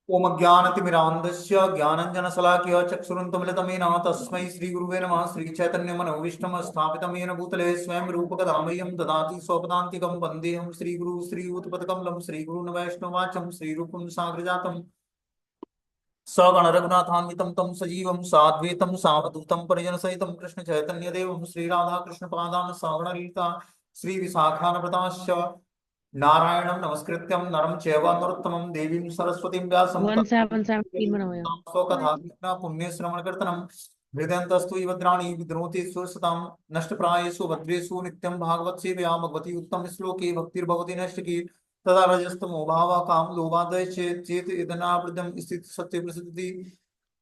ओम ज्ञानतिमिरान्धस्य ज्ञानञ्जनशलाकया चक्षुरुन्मिलितमेन तस्मै श्रीगुरुवे नमः। श्रीचैतन्यमनोभीष्टं स्थापितं येन भूतले स्वयं रूपकदामह्यं ददाति स्वपदान्तिकं वन्देऽहं श्रीगुरु श्रीयुतपदकमलं श्रीगुरून् वैष्णवाचं श्रीरूपं साग्रजातं सगण रघुनाथान्वितं तं सजीवं साद्वैतं सावधूतं परिजनसहितं कृष्णचैतन्यदेवं श्रीराधाकृष्णपादान् सगणलीता श्रीविशाखान्विताश्च नारायणं नमस्कृत्यं नरं चैव नरोत्तमं देवीं सरस्वतीं व्यासं वन सेवन सेवन तीन बनाओ यार। स्वकथाकृष्ण पुण्यश्रवणकीर्तनं हृदयन्तस्तु विभद्राणि विद्रोहि सुरसतां नष्टप्रायेषु भद्रेषु नित्यं भागवत सेवया भगवती उत्तम श्लोके भक्तिर्भवति नष्टकी तदा रजस्तमो भावः काम लोभादय चेत इदनावृतम स्थित सत्य प्रसिद्धि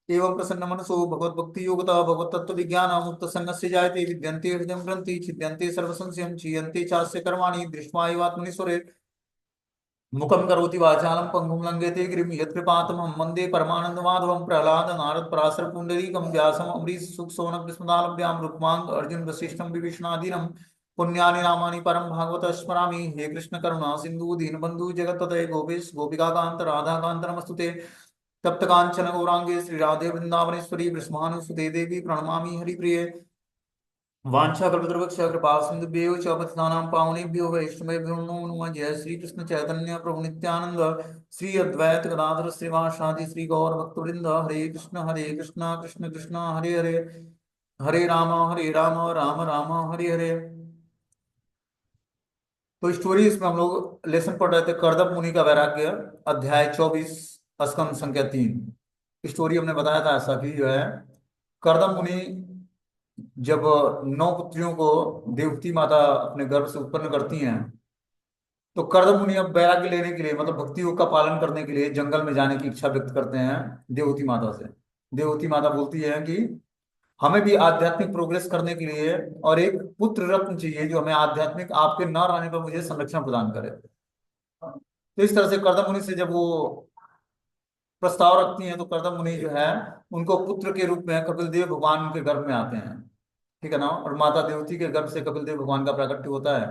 एवं प्रसन्न मनसो भगवत भक्ति योगता भगवत तत्व विज्ञान मुक्त संगस्य जायते विद्यन्ते हृदय ग्रंथि छिद्यन्ते सर्व संशयं क्षीयन्ते चास्य कर्माणि दृष्ट्वा एवात्मनीश्वरे मुखम करोति वाचालं पंगुं लंघयते गिरिं यत्कृपातमहं वन्दे परमानन्दमाधवं प्रह्लाद नारद पराशर पुण्डरीकं व्यासम् अम्बरीश सुख शौनक विस्मदालभ्यां रुक्मांग अर्जुन वसिष्ठं विभीषणादीनं पुण्यानि नामानि परं भागवत स्मरामि। हे कृष्ण करुणा सिंधु दीनबंधु जगत्पते गोपेश गोपिकाकांत राधाकांत नमस्तुते तप्त कांचन गौरांगे श्री राधे वृंदावनेश्वरी वृषभानुसुते देवी प्रणमामि हरिप्रिये वाञ्छाकल्पतरुवक्ष कृपा सिन्धुभ्यो च पतितानां पावनेभ्यो वैष्णवेभ्यो नमो नमः। जय श्री कृष्ण चैतन्य प्रभु नित्यानंद श्री अद्वैत गदाधर श्रीवासादि श्री गौर भक्तवृंद हरे कृष्ण कृष्ण कृष्ण हरे हरे हरे राम राम राम हरे हरे। तो स्टोरी इसमें हम लोग लेसन पढ़ रहे थे कर्दम मुनि का वैराग्य, अध्याय 24, स्कंद संख्या 3। स्टोरी हमने बताया था ऐसा कि जो है कर्दम मुनि जब 9 पुत्रियों को देवती माता अपने गर्भ से उत्पन्न करती हैं तो कर्दम मुनि अब वैराग्य लेने के लिए मतलब भक्ति योग का पालन करने के लिए जंगल में जाने की इच्छा व्यक्त करते हैं देवती माता से। देवती माता बोलती है कि हमें भी आध्यात्मिक प्रोग्रेस करने के लिए और एक पुत्र रत्न चाहिए जो हमें आध्यात्मिक आपके न रहने पर मुझे संरक्षण प्रदान करे। तो इस तरह से कर्दम मुनि से जब वो प्रस्ताव रखती हैं तो कर्दम मुनि जो है उनको पुत्र के रूप में कपिल देव भगवान के गर्भ में आते हैं, ठीक है ना। और माता देवती के गर्भ से कपिल देव भगवान का प्राकट्य होता है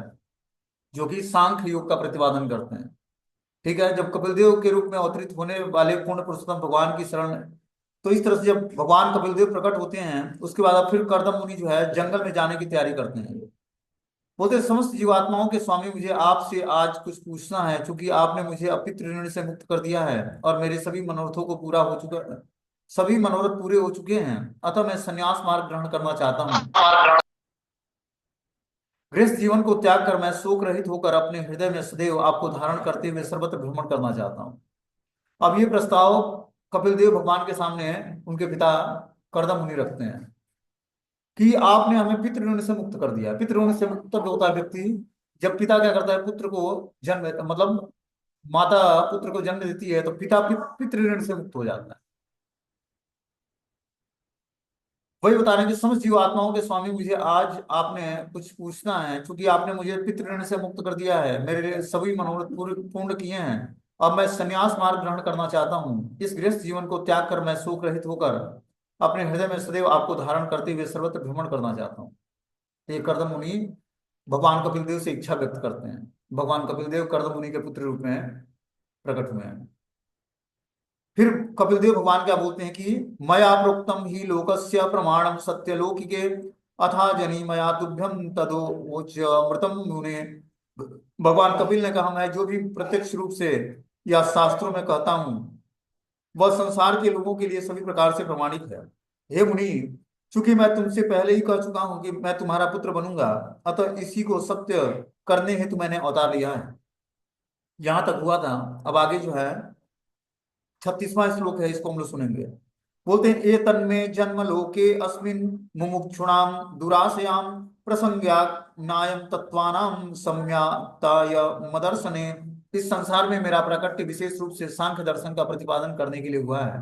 जो कि सांख्य योग का प्रतिपादन करते हैं, ठीक है। जब कपिल देव के रूप में अवतरित होने वाले पूर्ण पुरुषोत्तम भगवान की शरण, तो इस तरह से जब भगवान कपिल देव प्रकट होते हैं उसके बाद अब फिर कर्दम मुनि जो है जंगल में जाने की तैयारी करते हैं। बोलते हैं, समस्त जीवात्माओं के स्वामी मुझे आपसे आज कुछ पूछना है, क्योंकि आपने मुझे अपितृ ऋण से मुक्त कर दिया है और मेरे सभी मनोरथों को पूरा हो चुका, सभी मनोरथ पूरे हो चुके हैं, अतः मैं संन्यास मार्ग ग्रहण करना चाहता हूँ। गृहस्थ जीवन को त्याग कर मैं शोक रहित होकर अपने हृदय में सदैव आपको धारण करते हुए सर्वत्र भ्रमण करना चाहता हूँ। अब ये प्रस्ताव कपिल देव भगवान के सामने उनके पिता कर्दम मुनि रखते हैं कि आपने हमें पितृ ऋण से मुक्त कर दिया। पितृ ऋण से मुक्त तब होता है व्यक्ति जब पिता क्या करता है, पुत्र को जन्म मतलब माता पुत्र को जन्म देती है तो पिता पितृ ऋण से मुक्त हो जाता है। वही बता रहे हैं कि समस्त जीव आत्माओं के स्वामी मुझे आज आपने कुछ पूछना है, क्योंकि आपने मुझे पितृ ऋण से मुक्त कर दिया है, मेरे सभी मनोरथ पूरे पूर्ण किए हैं। अब मैं संन्यास मार्ग ग्रहण करना चाहता हूँ। इस गृहस्थ जीवन को त्याग कर मैं शोक रहित होकर अपने हृदय में सदैव आपको धारण करते हुए सर्वत्र भ्रमण करना चाहता हूँ। ये कर्दम मुनि भगवान कपिल देव से इच्छा व्यक्त करते हैं। भगवान कपिल देव कर्दम मुनि के पुत्र रूप में प्रकट हुए हैं। फिर कपिल देव भगवान क्या बोलते हैं कि मया प्रोक्तम ही लोकस्य प्रमाणम सत्यलोकिके अथा जनी मया तुभ्यम तदोच मृतम मुने। भगवान कपिल ने कहा, मैं जो भी प्रत्यक्ष रूप से या शास्त्रों में कहता हूं वह संसार के लोगों के लिए सभी प्रकार से प्रमाणित है। हे मुनि, चूंकि मैं तुमसे पहले ही कह चुका हूं कि मैं तुम्हारा पुत्र बनूंगा, अतः इसी को सत्य करने हेतु मैंने अवतार लिया है। यहां तक हुआ था। अब आगे जो है 36वां श्लोक है, इसको हम लोग सुनेंगे। बोलते हैं, ए तन्मे जन्म लोके अस्मिन मुमुक्षुणाम दुराशयाम प्रसंज्ञा नायम तत्वानाम सम्यक्ताय मदर्शने। इस संसार में मेरा प्राकट्य विशेष रूप से सांख्य दर्शन का प्रतिपादन करने के लिए हुआ है।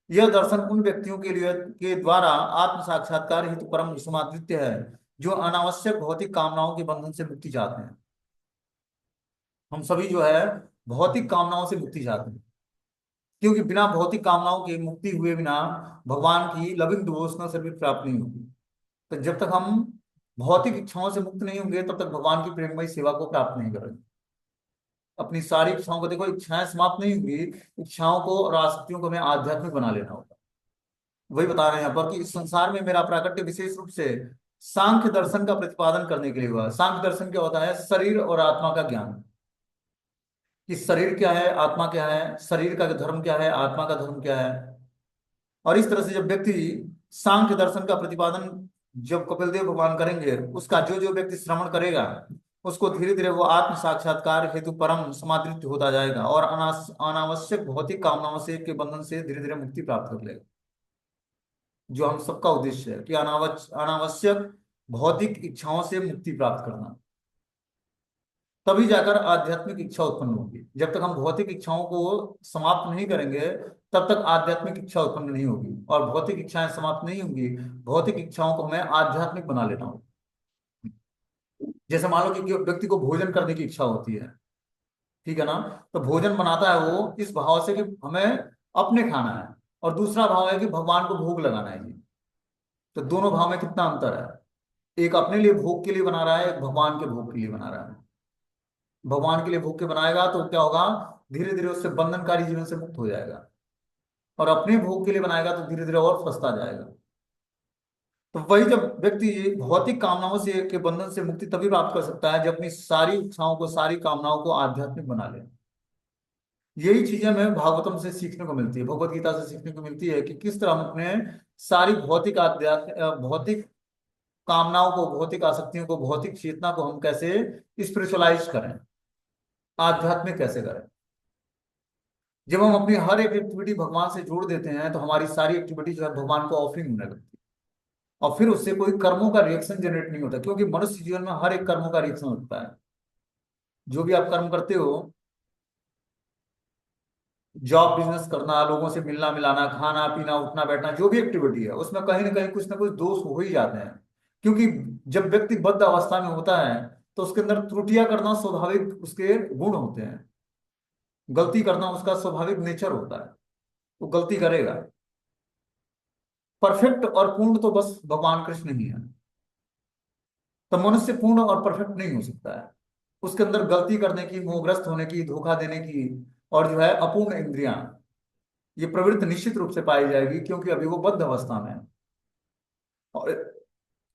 यह दर्शन उन व्यक्तियों के लिए के द्वारा आत्म साक्षात्कार हेतु परम समादृत्य है जो अनावश्यक भौतिक कामनाओं के बंधन से मुक्ति चाहते हैं। हम सभी जो है भौतिक कामनाओं से मुक्ति चाहते हैं, क्योंकि बिना भौतिक कामनाओं के मुक्ति हुए बिना भगवान की लविंग डिवोशनल सर्विस प्राप्त नहीं होगी। तो जब तक हम भौतिक इच्छाओं से मुक्त नहीं होंगे तब तक भगवान की प्रेममयी सेवा को प्राप्त नहीं करेंगे। अपनी सारी इच्छाओं को, देखो इच्छाएं समाप्त नहीं होंगी, इच्छाओं को और आसक्तियों को हमें आध्यात्मिक बना लेना होगा। वही बता रहे हैं यहाँ पर कि इस संसार में मेरा प्राकट्य विशेष रूप से सांख्य दर्शन का प्रतिपादन करने के लिए हुआ। सांख्य दर्शन क्या होता है? शरीर और आत्मा का ज्ञान, कि शरीर क्या है, आत्मा क्या है, शरीर का धर्म क्या है, आत्मा का धर्म क्या है। और इस तरह से जब व्यक्ति सांख्य दर्शन का प्रतिपादन जब कपिल देव भगवान करेंगे, उसका जो जो व्यक्ति श्रवण करेगा, उसको धीरे धीरे वो आत्म साक्षात्कार हेतु परम समादृत होता जाएगा और अनावश्यक भौतिक कामनाओं से के बंधन से धीरे धीरे मुक्ति प्राप्त कर लेगा। जो हम सबका उद्देश्य है कि अनावश्यक भौतिक इच्छाओं से मुक्ति प्राप्त करना, तभी जाकर आध्यात्मिक इच्छा उत्पन्न होगी। जब तक हम भौतिक इच्छाओं को समाप्त नहीं करेंगे, तब तक आध्यात्मिक इच्छा उत्पन्न नहीं होगी। और भौतिक इच्छाएं समाप्त नहीं होंगी, भौतिक इच्छाओं को हमें आध्यात्मिक बना लेना होगा। जैसे मान लो कि व्यक्ति को भोजन करने की इच्छा होती है, ठीक है ना, तो भोजन बनाता है वो इस भाव से कि हमें अपने खाना है, और दूसरा भाव है कि भगवान को भोग लगाना है जी। तो दोनों भाव में कितना अंतर है? एक अपने लिए भोग के लिए बना रहा है, एक भगवान के भोग के लिए बना रहा है। भगवान के लिए भूख के बनाएगा तो क्या होगा? धीरे धीरे उससे बंधनकारी जीवन से मुक्त हो जाएगा। और अपने भोग के लिए बनाएगा तो धीरे धीरे और फंसता जाएगा। तो वही जब व्यक्ति भौतिक कामनाओं से के बंधन से मुक्ति तभी प्राप्त कर सकता है जब अपनी सारी इच्छाओं को, सारी कामनाओं को आध्यात्मिक बना ले। यही चीजें हमें भागवतम से सीखने को मिलती है, भगवत गीता से सीखने को मिलती है कि किस तरह हम अपने सारी भौतिक भौतिक कामनाओं को, भौतिक आसक्तियों को, भौतिक चेतना को हम कैसे स्पिरिचुअलाइज करें, आध्यात्मिक कैसे करें। जब हम अपनी हर एक एक्टिविटी भगवान से जोड़ देते हैं तो हमारी सारी एक्टिविटी जो है भगवान को ऑफरिंग होने लगती है। और फिर उससे कोई कर्मों का रिएक्शन जनरेट नहीं होता, क्योंकि मनुष्य जीवन में हर एक कर्मों का रिएक्शन होता है। जो भी आप कर्म करते हो, जॉब, बिजनेस करना, लोगों से मिलना मिलाना, खाना पीना, उठना बैठना, जो भी एक्टिविटी है उसमें कहीं ना कुछ दोष हो ही जाते हैं। क्योंकि जब व्यक्ति बद्ध अवस्था में होता है तो उसके अंदर त्रुटियां करना स्वाभाविक उसके गुण होते हैं। गलती करना उसका स्वाभाविक नेचर होता है, वो गलती करेगा। परफेक्ट और पूर्ण तो बस भगवान कृष्ण ही है। तो मनुष्य पूर्ण और परफेक्ट नहीं हो सकता है। उसके अंदर गलती करने की, मोहग्रस्त होने की, धोखा देने की, और जो है अपूर्ण इंद्रियां, ये प्रवृत्ति निश्चित रूप से पाई जाएगी, क्योंकि अभी वो बद्ध अवस्था में है। और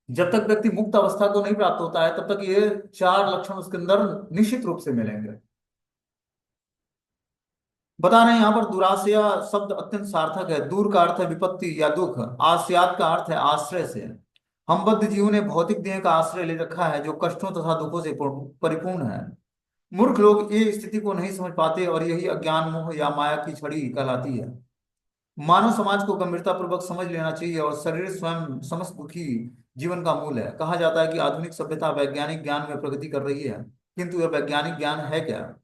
जब तक व्यक्ति मुक्त अवस्था को नहीं प्राप्त होता है तब तक ये चार लक्षण उसके अंदर निश्चित रूप से मिलेंगे। बता रहे हैं यहाँ पर दुराशया शब्द अत्यंत सार्थक है। दूर का अर्थ है विपत्ति या दुख, आस्यात का अर्थ है आश्रय से। हम बद्ध जीवों ने भौतिक देह का आश्रय ले रखा है जो कष्टों तथा दुखों से परिपूर्ण है। मूर्ख लोग ये स्थिति को नहीं समझ पाते और यही अज्ञान, मोह या माया की छड़ी कहलाती है। मानव समाज को गंभीरता पूर्वक समझ लेना चाहिए, और शरीर स्वयं समस्त दुखी जीवन का मूल है। कहा जाता है कि आधुनिक सभ्यता वैज्ञानिक ज्ञान में प्रगति कर रही है, किंतु यह वैज्ञानिक ज्ञान है क्या?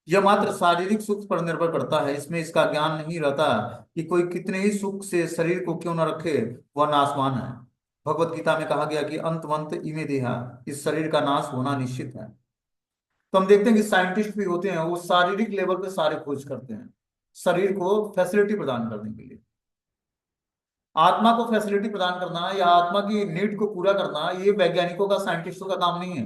यह मात्र शारीरिक सुख पर निर्भर करता है। इसमें इसका ज्ञान नहीं रहता कि कोई कितने ही सुख से शरीर को क्यों न रखे, वह नाशवान है। भगवत गीता में कहा गया कि अंतवंत इमे देहा, इस शरीर का नाश होना निश्चित है। तो हम देखते हैं कि साइंटिस्ट भी होते हैं, वो शारीरिक लेवल पे सारे खोज करते हैं शरीर को फैसिलिटी प्रदान करने के लिए। आत्मा को फैसिलिटी प्रदान करना या आत्मा की नीड को पूरा करना, ये वैज्ञानिकों का, साइंटिस्टों का काम नहीं है।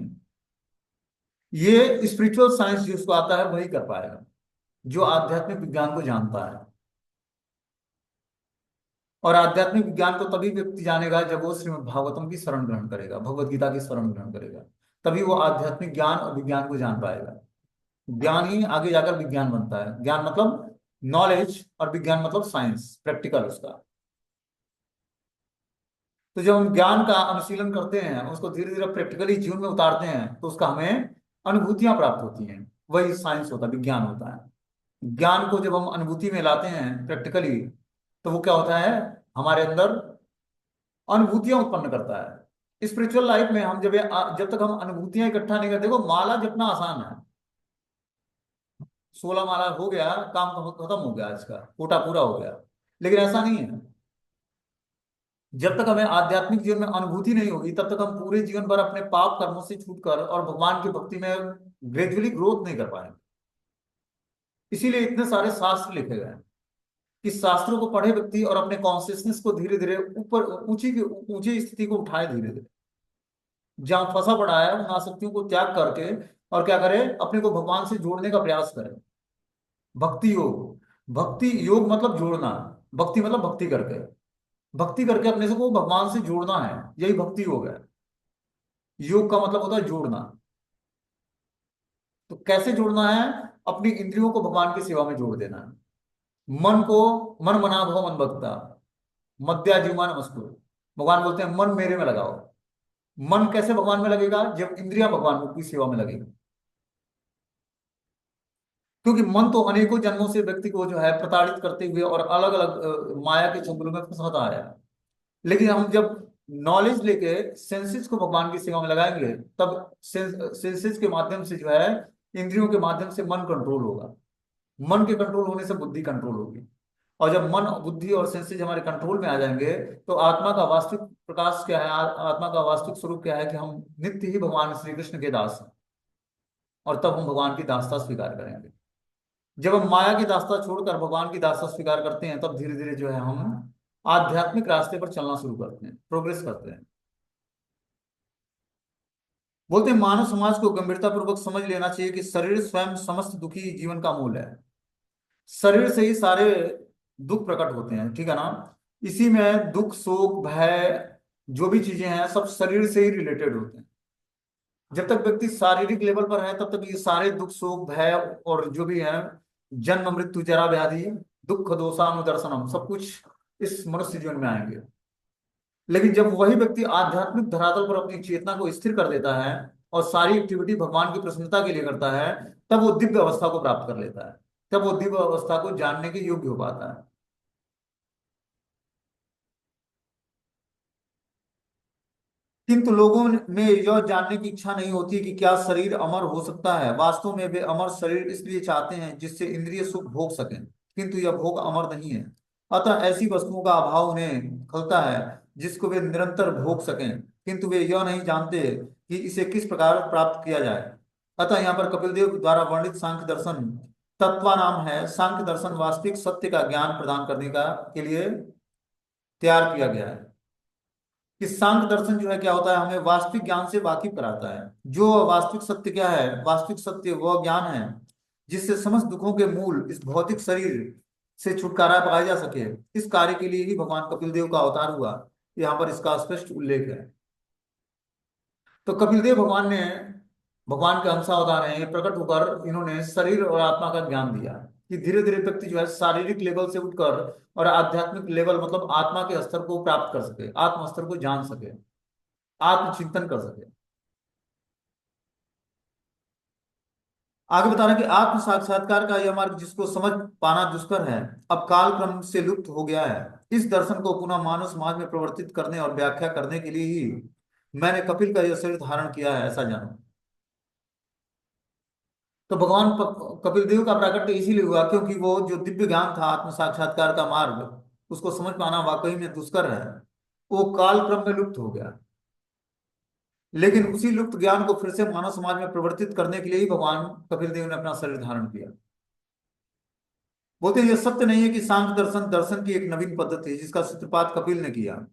ये स्पिरिचुअल साइंस जिसको आता है वही कर पाएगा, जो आध्यात्मिक विज्ञान को जानता है। और आध्यात्मिक विज्ञान को तभी व्यक्ति जानेगा जब वो श्रीमद् भागवतम की शरण ग्रहण करेगा, भगवत गीता की शरण ग्रहण करेगा। तभी वो आध्यात्मिक ज्ञान और विज्ञान को जान पाएगा। ज्ञान ही आगे जाकर विज्ञान बनता है। ज्ञान मतलब नॉलेज, और विज्ञान मतलब साइंस, प्रैक्टिकल उसका। तो जब हम ज्ञान का अनुशीलन करते हैं, उसको धीरे धीरे प्रैक्टिकली जीवन में उतारते हैं, तो उसका हमें अनुभूतियां प्राप्त होती हैं। वही साइंस होता है, विज्ञान होता है। ज्ञान को जब हम अनुभूति में लाते हैं प्रैक्टिकली, तो वो क्या होता है? हमारे अंदर अनुभूतियां उत्पन्न करता है। स्पिरिचुअल लाइफ में हम जब तक हम अनुभूतियां इकट्ठा नहीं करते, देखो माला जपना आसान है। 16 माला हो गया, काम खत्म हो गया, आज का कोटा पूरा हो गया। लेकिन ऐसा नहीं है। जब तक हमें आध्यात्मिक जीवन में अनुभूति नहीं होगी, तब तक हम पूरे जीवन भर अपने पाप कर्मों से छूटकर और भगवान की भक्ति में ग्रेजुअली ग्रोथ नहीं कर पाएंगे। इसीलिए इतने सारे शास्त्र लिखे गए हैं कि शास्त्रों को पढ़े व्यक्ति और अपने कॉन्शियसनेस को धीरे धीरे ऊपर, ऊंची स्थिति को उठाए धीरे धीरे। जहां फंसा पड़ा है उन आसक्तियों को त्याग करके और क्या करे, अपने को भगवान से जोड़ने का प्रयास करे। भक्ति योग, भक्ति योग मतलब जोड़ना, भक्ति मतलब भक्ति करके, भक्ति करके अपने से को भगवान से जोड़ना है, यही भक्ति योग है। योग का मतलब होता है जोड़ना। तो कैसे जोड़ना है? अपनी इंद्रियों को भगवान की सेवा में जोड़ देना है। मन को, मन मना भव मन भक्ता, मद्याजीवा नमस्कुरु। भगवान बोलते हैं मन मेरे में लगाओ। मन कैसे भगवान में लगेगा? जब इंद्रियां भगवान की सेवा में लगेगी। क्योंकि मन तो अनेकों जन्मों से व्यक्ति को जो है प्रताड़ित करते हुए और अलग अलग माया के चंगुल में फंसाता आया है। लेकिन हम जब नॉलेज लेके सेंसेस को भगवान की सेवा में लगाएंगे, तब सेंसेस के माध्यम से जो है, इंद्रियों के माध्यम से मन कंट्रोल होगा। मन के कंट्रोल होने से बुद्धि कंट्रोल होगी। और जब मन, बुद्धि और सेंसेस हमारे कंट्रोल में आ जाएंगे, तो आत्मा का वास्तविक प्रकाश क्या है, आत्मा का वास्तविक स्वरूप क्या है, कि हम नित्य ही भगवान श्री कृष्ण के दास हैं। और तब हम भगवान की दासता स्वीकार करेंगे। जब हम माया की दासता छोड़कर भगवान की दासता स्वीकार करते हैं, तब धीरे धीरे जो है हम आध्यात्मिक रास्ते पर चलना शुरू करते हैं, प्रोग्रेस करते हैं। बोलते हैं मानव समाज को गंभीरता पूर्वक समझ लेना चाहिए कि शरीर स्वयं समस्त दुखी जीवन का मूल है। शरीर से ही सारे दुख प्रकट होते हैं, ठीक है ना। इसी में दुख, शोक, भय, जो भी चीजें हैं, सब शरीर से ही रिलेटेड होते हैं। जब तक व्यक्ति शारीरिक लेवल पर है, तब तक ये सारे दुख, शोक, भय और जो भी है, जन्म, मृत्यु, जरा, व्याधि, दुख, दोषानुदर्शनम, सब कुछ इस मनुष्य जीवन में आएंगे। लेकिन जब वही व्यक्ति आध्यात्मिक धरातल पर अपनी चेतना को स्थिर कर देता है और सारी एक्टिविटी भगवान की प्रसन्नता के लिए करता है, तब वो दिव्य अवस्था को प्राप्त कर लेता है। तब वो दिव्य अवस्था को जानने के योग्य हो पाता है। किंतु लोगों में यह जानने की इच्छा नहीं होती कि क्या शरीर अमर हो सकता है। वास्तव में वे अमर शरीर इसलिए चाहते हैं जिससे इंद्रिय सुख भोग सकें, किंतु यह भोग अमर नहीं है। अतः ऐसी वस्तुओं का अभाव उन्हें खलता है जिसको वे निरंतर भोग सकें, किंतु वे यह नहीं जानते कि इसे किस प्रकार प्राप्त किया जाए। अतः यहाँ पर कपिल देव द्वारा वर्णित सांख्य दर्शन तत्वा नाम है। सांख्य दर्शन वास्तविक सत्य का ज्ञान प्रदान करने का के लिए तैयार किया गया है। कि सांख्य दर्शन जो है क्या होता है, हमें वास्तविक ज्ञान से वाकिफ कराता है। जो वास्तविक सत्य क्या है, वास्तविक सत्य वह ज्ञान है जिससे समस्त दुखों के मूल इस भौतिक शरीर से छुटकारा पाया जा सके। इस कार्य के लिए ही भगवान कपिल देव का अवतार हुआ। यहाँ पर इसका स्पष्ट उल्लेख है। तो कपिल देव भगवान ने, भगवान के अंश अवतार हैं, ये प्रकट होकर इन्होंने शरीर और आत्मा का ज्ञान दिया कि धीरे धीरे व्यक्ति जो है शारीरिक लेवल से उठकर और आध्यात्मिक लेवल मतलब आत्मा के स्तर को प्राप्त कर सके, आत्म स्तर को जान सके, आत्मचिंतन कर सके। आगे बता रहे हैं कि आत्म साक्षात्कार का यह मार्ग जिसको समझ पाना दुष्कर है, अब काल क्रम से लुप्त हो गया है। इस दर्शन को पुनः मानव समाज में प्रवर्तित करने और व्याख्या करने के लिए ही मैंने कपिल का यह शरीर धारण किया है, ऐसा जानो। तो भगवान कपिल देव का प्राकट्य इसीलिए हुआ क्योंकि वो जो दिव्य ज्ञान था, आत्म साक्षात्कार का मार्ग, उसको समझ पाना वाकई में दुष्कर है। वो काल क्रम में लुप्त हो गया। लेकिन उसी लुप्त ज्ञान को फिर से मानव समाज में प्रवर्तित करने के लिए ही भगवान कपिल देव ने अपना शरीर धारण किया। बोलते हैं यह सत्य नहीं है कि सांख्य दर्शन दर्शन की एक नवीन पद्धति है जिसका सूत्रपात कपिल ने किया।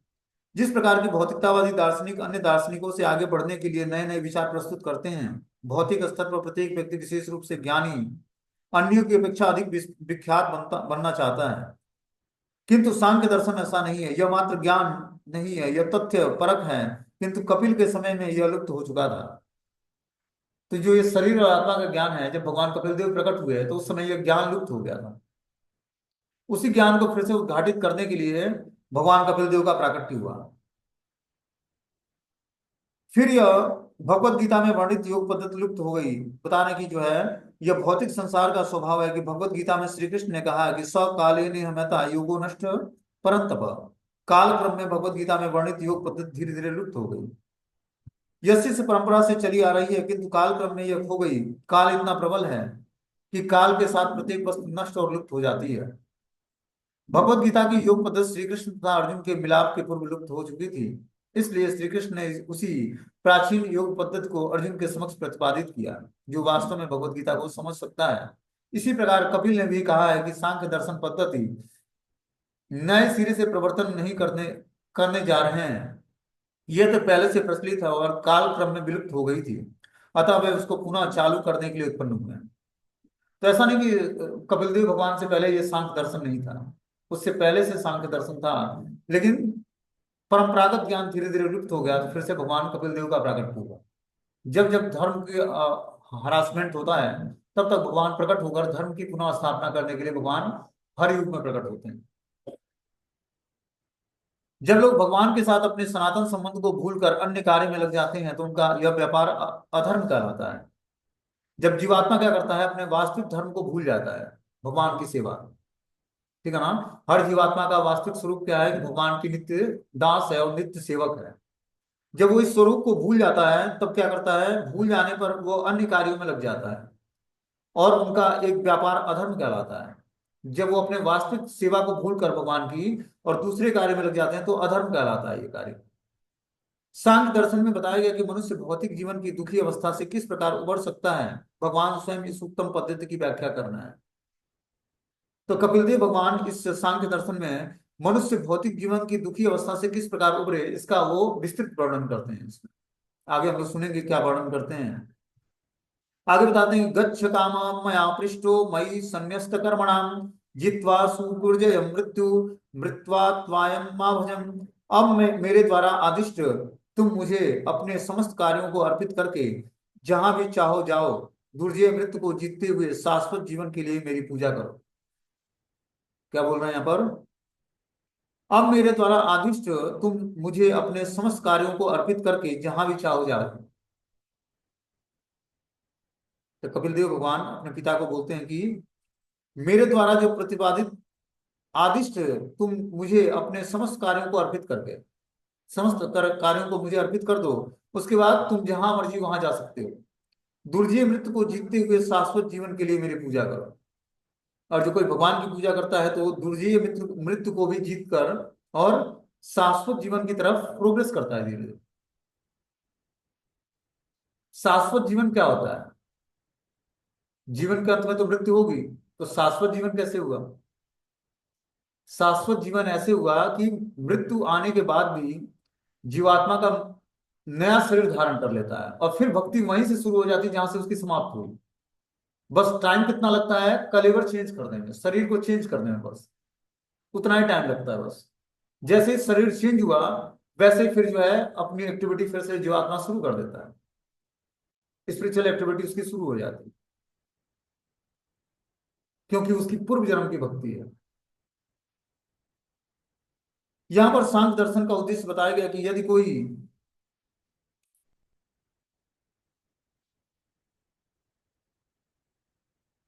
जिस प्रकार की भौतिकतावादी दार्शनिक अन्य दार्शनिकों से आगे बढ़ने के लिए नए नए विचार प्रस्तुत करते हैं, भौतिक स्तर पर प्रत्येक व्यक्ति विशेष रूप से ज्ञानी अन्यों की अपेक्षा अधिक विख्यात बनना चाहता है। किंतु सांख्य दर्शन ऐसा नहीं है। यह मात्र ज्ञान नहीं है, यह तथ्य परक है। किंतु कपिल के समय में यह लुप्त हो चुका था। तो जो ये शरीर और आत्मा का ज्ञान है, जब भगवान कपिल देव प्रकट हुए तो उस समय यह ज्ञान लुप्त हो गया था। उसी ज्ञान को फिर से उद्घाटित करने के लिए भगवान कपिल देव का प्राकट्य हुआ। फिर यह भगवत गीता में वर्णित योग पद्धति लुप्त हो गई, बताने की जो है, यह भौतिक संसार का स्वभाव है कि भगवत गीता में श्री कृष्ण ने कहा है कि स काले निहम्यता योगो नष्ट परंतप। काल क्रम में भगवत गीता में वर्णित योग पद्धति धीरे धीरे लुप्त हो गई। यह शिष्य परंपरा से चली आ रही है, किंतु काल क्रम में यह खो गई। काल इतना प्रबल है कि काल के साथ प्रत्येक वस्तु नष्ट और लुप्त हो जाती है। भगवत गीता की योग पद्धति श्री कृष्ण तथा अर्जुन के मिलाप के पूर्व लुप्त हो चुकी थी। इसलिए श्री कृष्ण ने उसी प्राचीन योग पद्धति को अर्जुन के समक्ष प्रतिपादित किया, जो वास्तव में भगवत गीता को समझ सकता है। इसी प्रकार कपिल ने भी कहा है कि सांख्य दर्शन पद्धति नए सिरे से प्रवर्तन नहीं करने करने जा रहे हैं। यह तो पहले से प्रचलित है और काल क्रम में विलुप्त हो गई थी। अतः वे उसको पुनः चालू करने के लिए उत्पन्न हुए हैं। तो ऐसा नहीं कि कपिल देव भगवान से पहले ये सांख्य दर्शन नहीं था, उससे पहले से सांख्य दर्शन था, लेकिन परंपरागत ज्ञान धीरे धीरे लुप्त हो गया, तो फिर से भगवान कपिल देव का प्राकट हुआ। जब जब धर्म की हरासमेंट होता है, तब तक भगवान प्रकट होकर धर्म की पुनः स्थापना करने के लिए भगवान हर युग में प्रकट होते हैं। जब लोग भगवान के साथ अपने सनातन संबंध को भूलकर अन्य कार्य में लग जाते हैं तो उनका यह व्यापार अधर्म कहलाता है। जब जीवात्मा क्या करता है, अपने वास्तविक धर्म को भूल जाता है, भगवान की सेवा, ठीक है ना। हर जीवात्मा का वास्तविक स्वरूप क्या है कि भगवान की नित्य दास है और नित्य सेवक है। जब वो इस स्वरूप को भूल जाता है, तब क्या करता है, भूल जाने पर वो अन्य कार्यों में लग जाता है, और उनका एक व्यापार अधर्म कहलाता है। जब वो अपने वास्तविक सेवा को भूल कर भगवान की और दूसरे कार्य में लग जाते हैं तो अधर्म कहलाता है ये कार्य। सांख्य दर्शन में बताया गया कि मनुष्य भौतिक जीवन की दुखी अवस्था से किस प्रकार उबर सकता है, भगवान स्वयं इस उत्तम पद्धति की व्याख्या करना है। तो कपिलदेव भगवान इस सांख्य दर्शन में मनुष्य भौतिक जीवन की दुखी अवस्था से किस प्रकार उबरे, इसका वो विस्तृत वर्णन करते हैं इसमें। आगे हम लोग सुनेंगे क्या वर्णन करते हैं। आगे बताते हैं, गच्छ कामं मया पृष्टो मयि संन्यस्त कर्मणाम जित्वा सुकुर्जय मृत्यु मृत्वा त्वायं मा भजम। अब मैं मेरे द्वारा आदिष्ट तुम मुझे अपने समस्त कार्यों को अर्पित करके जहां भी चाहो जाओ, दुर्जय मृत्यु को जीतते हुए शाश्वत जीवन के लिए मेरी पूजा करो। क्या बोल रहे हैं यहाँ पर, अब मेरे द्वारा आदिष्ट तुम मुझे अपने समस्त कार्यों को अर्पित करके जहां भी चाहो जाओ। तो कपिल देव भगवान अपने पिता को बोलते हैं कि मेरे द्वारा जो प्रतिपादित आदिष्ट तुम मुझे अपने समस्त कार्यों को अर्पित करके, कार्यों को मुझे अर्पित कर दो, उसके बाद तुम जहां मर्जी वहां जा सकते हो। दुर्जय मृत्यु को जीतते हुए शाश्वत जीवन के लिए मेरी पूजा करो। और जो कोई भगवान की पूजा करता है तो वो दुर्जय मृत्यु मृत्यु को भी जीत कर और शाश्वत जीवन की तरफ प्रोग्रेस करता है धीरे धीरे। शाश्वत जीवन क्या होता है, जीवन के अंत में तो मृत्यु होगी, तो शाश्वत जीवन कैसे हुआ। शाश्वत जीवन ऐसे हुआ कि मृत्यु आने के बाद भी जीवात्मा का नया शरीर धारण कर लेता है, और फिर भक्ति वहीं से शुरू हो जाती है जहां से उसकी समाप्त हुई। बस टाइम कितना लगता है, कलेवर चेंज करने में, शरीर को चेंज करने में, बस उतना ही टाइम लगता है बस। जैसे ही शरीर चेंज हुआ, वैसे ही फिर जो है अपनी एक्टिविटी फिर से जीवात्मा शुरू कर देता है, स्पिरिचुअल एक्टिविटी उसकी शुरू हो जाती है, क्योंकि उसकी पूर्व जन्म की भक्ति है। यहां पर सांख्य दर्शन का उद्देश्य बताया गया कि यदि कोई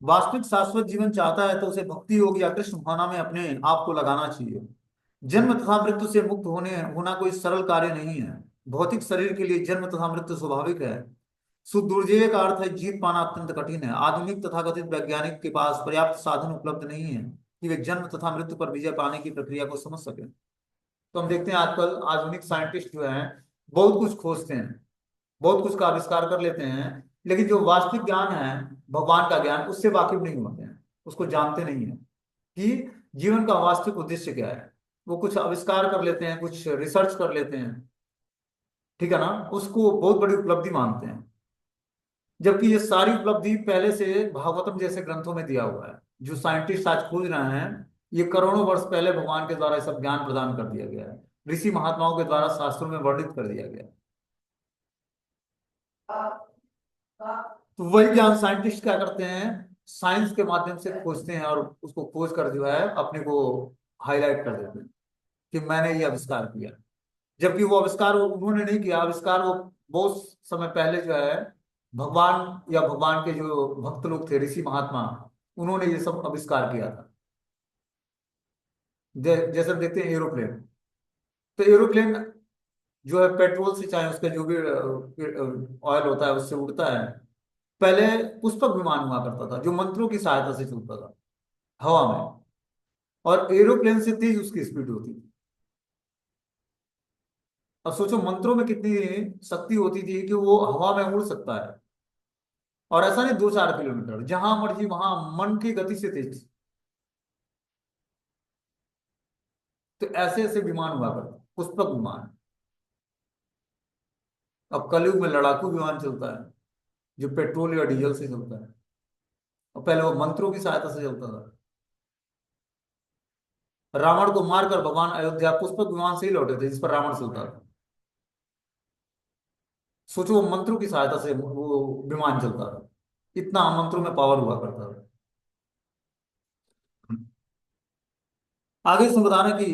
वास्तविक शाश्वत जीवन चाहता है तो उसे भक्ति योग या कृष्ण भावना में अपने आप को लगाना चाहिए। जन्म तथा मृत्यु से मुक्त होना कोई सरल कार्य नहीं है। भौतिक शरीर के लिए जन्म तथा मृत्यु स्वाभाविक है। सुदुर्जेय का अर्थ है जीत पाना अत्यंत कठिन है। आधुनिक तथाकथित वैज्ञानिक के पास पर्याप्त साधन उपलब्ध नहीं है कि वे जन्म तथा मृत्यु पर विजय पाने की प्रक्रिया को समझ सके। तो हम देखते हैं आजकल आधुनिक साइंटिस्ट जो हैं बहुत कुछ खोजते हैं, बहुत कुछ का आविष्कार कर लेते हैं, लेकिन जो वास्तविक ज्ञान है, भगवान का ज्ञान, उससे वाकिफ नहीं होते हैं, उसको जानते नहीं है कि जीवन का वास्तविक उद्देश्य क्या है। वो कुछ आविष्कार कर लेते हैं, कुछ रिसर्च कर लेते हैं, ठीक है ना, उसको बहुत बड़ी उपलब्धि मानते हैं, जबकि ये सारी उपलब्धि पहले से भागवतम जैसे ग्रंथों में दिया हुआ है। जो साइंटिस्ट आज खोज रहे हैं, ये करोड़ों वर्ष पहले भगवान के द्वारा ये सब ज्ञान प्रदान कर दिया गया है, ऋषि महात्माओं के द्वारा शास्त्रों में वर्णित कर दिया गया है। तो वही ज्ञान साइंटिस्ट क्या करते हैं, साइंस के माध्यम से खोजते हैं और उसको खोज कर जो है अपने को हाईलाइट कर देते हैं कि मैंने ये आविष्कार किया। जबकि वो आविष्कार उन्होंने नहीं किया, आविष्कार वो बहुत समय पहले जो है भगवान या भगवान के जो भक्त लोग थे, ऋषि महात्मा, उन्होंने ये सब आविष्कार किया था। जैसे हम देखते हैं एरोप्लेन, तो एरोप्लेन जो है पेट्रोल से, चाहे उसका जो भी ऑयल होता है उससे उड़ता है। पहले पुष्पक विमान हुआ करता था जो मंत्रों की सहायता से चलता था हवा में, और एरोप्लेन से तेज उसकी स्पीड होती थी। अब सोचो मंत्रों में कितनी शक्ति होती थी कि वो हवा में उड़ सकता है, और ऐसा नहीं 2-4 किलोमीटर, जहां मर्जी वहां मन की गति से तेज। तो ऐसे ऐसे विमान हुआ करते, पुष्पक विमान। अब कलयुग में लड़ाकू विमान चलता है। जो पेट्रोल या डीजल से चलता है, और पहले वो मंत्रों की सहायता से चलता था। रावण को मारकर भगवान अयोध्या पुष्पक विमान से ही लौटे थे, जिस पर रावण चलता था। सोचो, वो मंत्रों की सहायता से वो विमान चलता था, इतना मंत्रों में पावर हुआ करता था। आगे इसमें बताना कि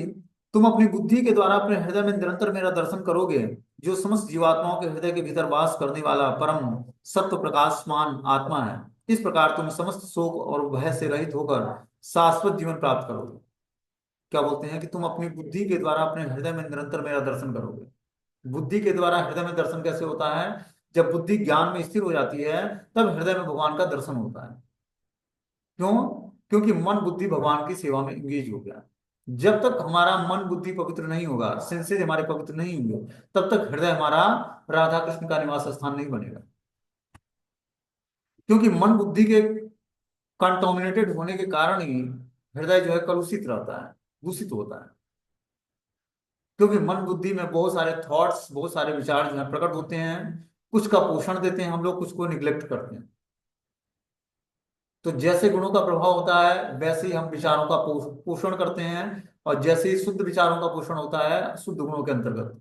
तुम अपनी बुद्धि के द्वारा अपने हृदय में निरंतर मेरा दर्शन करोगे, जो समस्त जीवात्माओं के हृदय के भीतर वास करने वाला परम सत्व प्रकाशमान आत्मा है। इस प्रकार तुम समस्त शोक और भय से रहित होकर शाश्वत जीवन प्राप्त करोगे। क्या बोलते हैं कि तुम अपनी बुद्धि के द्वारा अपने हृदय में निरंतर मेरा दर्शन करोगे। बुद्धि के द्वारा हृदय में दर्शन कैसे होता है? जब बुद्धि ज्ञान में स्थिर हो जाती है, तब हृदय में भगवान का दर्शन होता है। क्यों? क्योंकि मन बुद्धि भगवान की सेवा में इंगेज हो गया। जब तक हमारा मन बुद्धि पवित्र नहीं होगा, सेंसेस हमारे पवित्र नहीं होंगे, तब तक हृदय हमारा राधा कृष्ण का निवास स्थान नहीं बनेगा। क्योंकि मन बुद्धि के कंटोमिनेटेड होने के कारण ही हृदय जो है कलुषित रहता है, दूषित होता है। क्योंकि मन बुद्धि में बहुत सारे थॉट्स, बहुत सारे विचार जो है प्रकट होते हैं। कुछ का पोषण देते हैं हम लोग, कुछ को निग्लेक्ट करते हैं। तो जैसे गुणों का प्रभाव होता है, वैसे ही हम विचारों का पोषण करते हैं। और जैसे ही शुद्ध विचारों का पोषण होता है शुद्ध गुणों के अंतर्गत,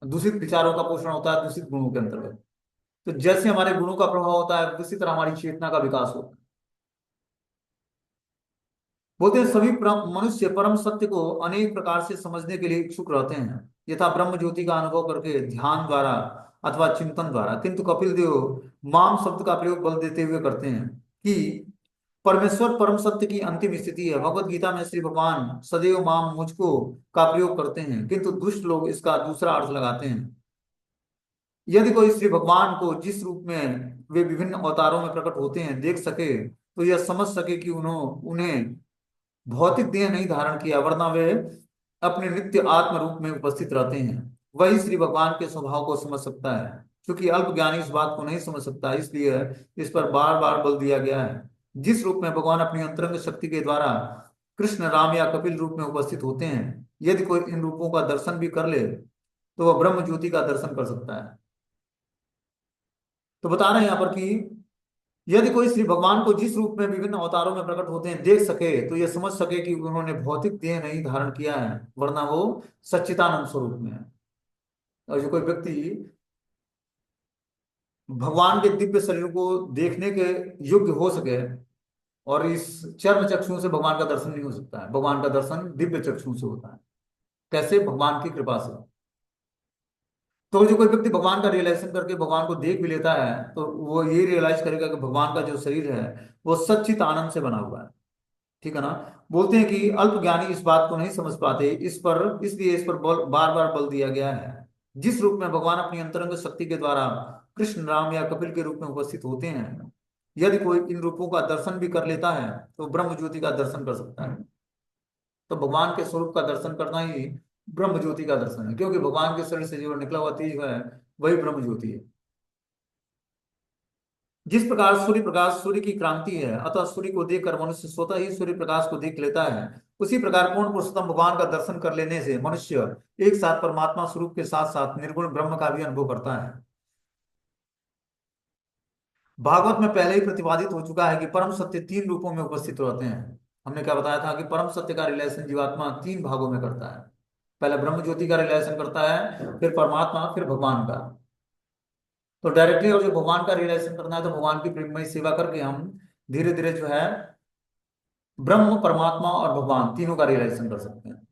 दूषित विचारों का पोषण होता है दूषित गुणों के अंतर्गत। तो जैसे हमारे गुणों का प्रभाव होता है, उसी तरह हमारी चेतना का विकास होता है। बोलते हैं सभी मनुष्य परम सत्य को अनेक प्रकार से समझने के लिए इच्छुक रहते हैं, यथा ब्रह्म ज्योति का अनुभव करके ध्यान द्वारा अथवा चिंतन द्वारा। किंतु कपिल देव माम शब्द का प्रयोग बल देते हुए करते हैं कि परमेश्वर परम सत्य की अंतिम स्थिति है। भगवत गीता में श्री भगवान सदैव माम मुझको का प्रयोग करते हैं, किंतु दुष्ट लोग इसका दूसरा अर्थ लगाते हैं। यदि कोई श्री भगवान को जिस रूप में वे विभिन्न अवतारों में प्रकट होते हैं देख सके, तो यह समझ सके कि उन्हें भौतिक देह नहीं धारण किया, वरना वे अपने नित्य आत्म रूप में उपस्थित रहते हैं। वही श्री भगवान के स्वभाव को समझ सकता है। क्योंकि अल्प ज्ञानी इस बात को नहीं समझ सकता, इसलिए इस पर बार बार बल दिया गया है। जिस रूप में भगवान अपनी अंतरंग शक्ति के द्वारा कृष्ण, राम या कपिल रूप में उपस्थित होते हैं, यदि कोई इन रूपों का दर्शन भी कर ले, तो वह ब्रह्म ज्योति का दर्शन कर सकता है। तो बता रहे हैं यहाँ पर कि यदि कोई श्री भगवान को जिस रूप में विभिन्न अवतारों में प्रकट होते हैं देख सके, तो यह समझ सके कि उन्होंने भौतिक देह नहीं धारण किया है, वरना वो सच्चिदानंद स्वरूप में है। और जो कोई व्यक्ति भगवान के दिव्य शरीर को देखने के योग्य हो सके, और इस चर्म चक्षु से भगवान का दर्शन नहीं हो सकता है। भगवान का दर्शन दिव्य चक्षु से होता है। कैसे? भगवान की कृपा से। तो जो कोई व्यक्ति भगवान का रियलाइजेशन करके भगवान को देख भी लेता है, तो वो ये रियलाइज करेगा कि भगवान का जो शरीर है वो सच्चित आनंद से बना हुआ है। ठीक है ना? बोलते हैं कि अल्प ज्ञानी इस बात को नहीं समझ पाते, इस पर इसलिए इस पर बार बार बल दिया गया है। जिस रूप में भगवान अपनी अंतरंग शक्ति के द्वारा कृष्ण, राम या कपिल के रूप में उपस्थित होते हैं, यदि कोई इन रूपों का दर्शन भी कर लेता है, तो ब्रह्म ज्योति का दर्शन कर सकता है। तो भगवान के स्वरूप का दर्शन करना ही ब्रह्म ज्योति का दर्शन है, क्योंकि भगवान के शरीर से जो निकला हुआ तेज है वही ब्रह्म ज्योति है। जिस प्रकार सूर्य प्रकाश सूर्य की क्रांति है, अतः सूर्य को देखकर मनुष्य स्वतः ही सूर्य प्रकाश को देख लेता है, उसी प्रकार पूर्ण पुरुषोत्तम भगवान का दर्शन कर लेने से मनुष्य एक साथ परमात्मा स्वरूप के साथ साथ निर्गुण ब्रह्म का भी अनुभव करता है। भागवत में पहले ही प्रतिपादित हो चुका है कि परम सत्य तीन रूपों में उपस्थित रहते हैं। हमने क्या बताया था कि परम सत्य का रिलेशन जीवात्मा तीन भागों में करता है। पहले ब्रह्म ज्योति का रिलेशन करता है, फिर परमात्मा, फिर भगवान का। तो डायरेक्टली और जो भगवान का रियलाइजेशन करना है, तो भगवान की प्रेममय सेवा करके हम धीरे धीरे जो है ब्रह्म, परमात्मा और भगवान तीनों का रियलाइजेशन कर सकते हैं।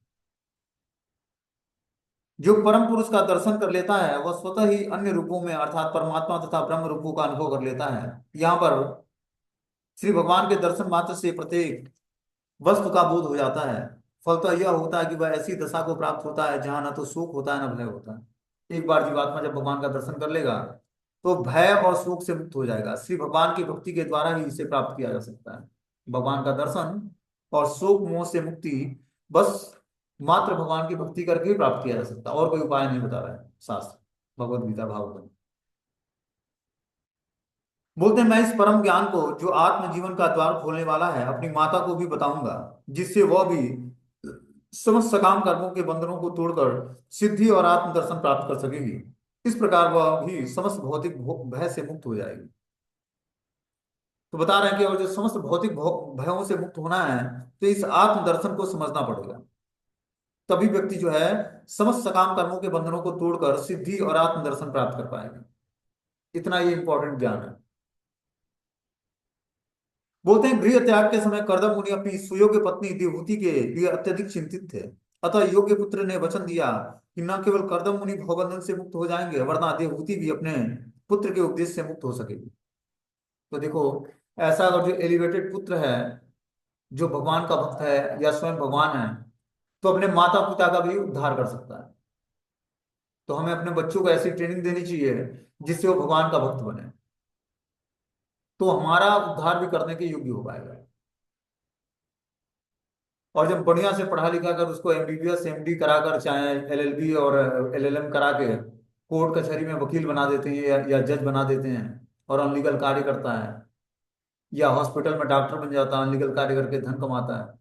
जो परम पुरुष का दर्शन कर लेता है वह स्वतः ही अन्य रूपों में अर्थात परमात्मा तथा ब्रह्म रूपों का अनुभव कर लेता है। यहाँ पर श्री भगवान के दर्शन मात्र से प्रत्येक वस्तु का बोध हो जाता है। फलतः यह होता है कि वह ऐसी दशा को प्राप्त होता है जहां न तो सुख होता है न भय होता है। एक बार जीवात्मा जब भगवान का दर्शन कर लेगा, तो भय और शोक से मुक्त हो जाएगा। श्री भगवान की भक्ति के द्वारा ही इसे प्राप्त किया जा सकता है। भगवान का दर्शन और शोक मोह से मुक्ति बस मात्र भगवान की भक्ति करके ही प्राप्त किया जा सकता है, और कोई उपाय नहीं बता रहा है शास्त्र, भगवद गीता, भागवत। बोलते हैं मैं इस परम ज्ञान को जो आत्म जीवन का द्वार खोलने वाला है अपनी माता को भी बताऊंगा, जिससे वह भी समस्त सकाम कर्मों के बंधनों को तोड़कर सिद्धि और आत्म दर्शन प्राप्त कर सकेगी। इस प्रकार वह भी समस्त भौतिक भय से मुक्त हो जाएगी। तो बता रहे हैं कि और जो समस्त भौतिक भयों से मुक्त होना है, तो इस आत्म दर्शन को समझना पड़ेगा। तभी व्यक्ति जो है समस्त सकाम कर्मों के बंधनों को तोड़कर सिद्धि और आत्म दर्शन प्राप्त कर पाएगा। इतना ये इंपॉर्टेंट ज्ञान है। बोलते हैं गृह त्याग के समय कर्दम मुनि अपनी सुयोग्य पत्नी देवहूति के लिए अत्यधिक चिंतित थे। अतः योग्य पुत्र ने वचन दिया कि न केवल कर्दम मुनि भवबंधन से मुक्त हो जाएंगे, वरना देवहूति भी अपने पुत्र के उपदेश से मुक्त हो सकेगी। तो देखो, ऐसा अगर जो एलिवेटेड पुत्र है, जो भगवान का भक्त है या स्वयं भगवान है, तो अपने माता पिता का भी उद्धार कर सकता है। तो हमें अपने बच्चों को ऐसी ट्रेनिंग देनी चाहिए जिससे वो भगवान का भक्त बने, तो हमारा उद्धार भी करने के योग्य हो पाएगा। और जब बढ़िया से पढ़ा लिखा कर उसको एमबीबीएस एमडी कराकर, चाहे एलएलबी और एलएलएम करा के कोर्ट कचहरी में वकील बना देते हैं या जज बना देते हैं और अनलीगल कार्य करता है, या हॉस्पिटल में डॉक्टर बन जाता है, अनलीगल कार्य करके धन कमाता है,